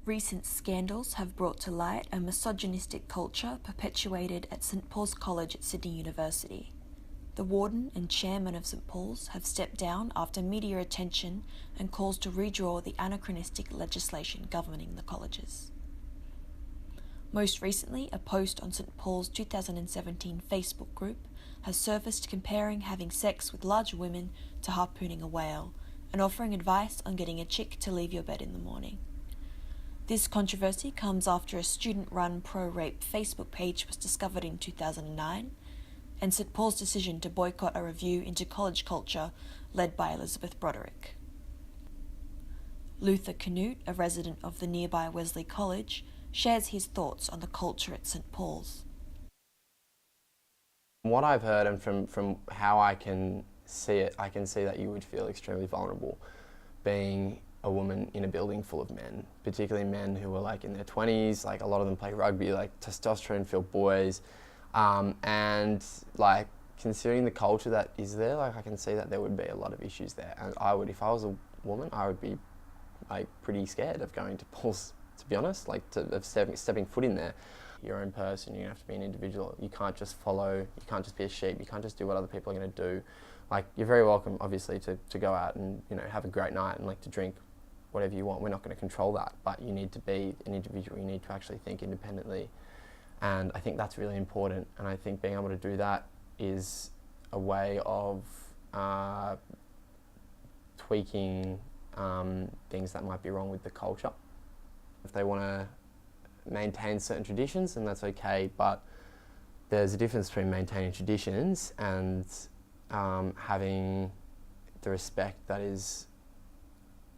Recent scandals have brought to light a misogynistic culture perpetuated at St Paul's College at Sydney University. The warden and chairman of St Paul's have stepped down after media attention and calls to redraw the anachronistic legislation governing the colleges. Most recently, a post on St Paul's 2017 Facebook group has surfaced comparing having sex with larger women to harpooning a whale and offering advice on getting a chick to leave your bed in the morning. This controversy comes after a student-run pro-rape Facebook page was discovered in 2009, and St Paul's decision to boycott a review into college culture led by Elizabeth Broderick. Luther Canute, a resident of the nearby Wesley College, shares his thoughts on the culture at St Paul's. What I've heard and from how I can see it, I can see that you would feel extremely vulnerable being a woman in a building full of men, particularly men who are like in their 20s, like a lot of them play rugby, like testosterone-filled boys, and like considering the culture that is there, like I can see that there would be a lot of issues there. And I would, if I was a woman, I would be like pretty scared of going to Paul's, to be honest, like of stepping foot in there. You're your own person, you have to be an individual. You can't just follow, you can't just be a sheep, you can't just do what other people are going to do. Like, you're very welcome, obviously, to go out and, you know, have a great night and like to drink whatever you want. We're not going to control that, but you need to be an individual. You need to actually think independently, and I think that's really important. And I think being able to do that is a way of tweaking things that might be wrong with the culture. If they want to maintain certain traditions, then that's okay, but there's a difference between maintaining traditions and having the respect that is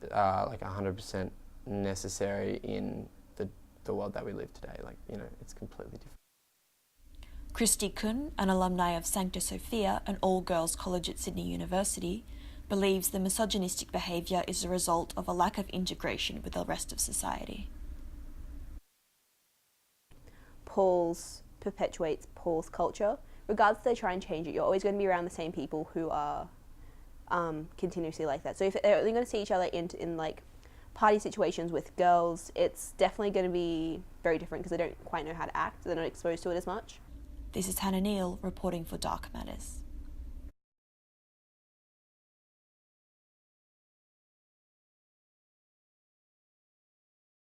like 100% necessary in the world that we live today. Like, you know, it's completely different. Christy Kuhn, an alumni of Sancta Sophia, an all-girls college at Sydney University, believes the misogynistic behaviour is a result of a lack of integration with the rest of society. Paul's perpetuates Paul's culture. Regardless if they try and change it, you're always going to be around the same people who are continuously like that. So if they're only going to see each other in like party situations with girls, it's definitely going to be very different because they don't quite know how to act. They're not exposed to it as much. This is Hannah Neal reporting for Dark Matters.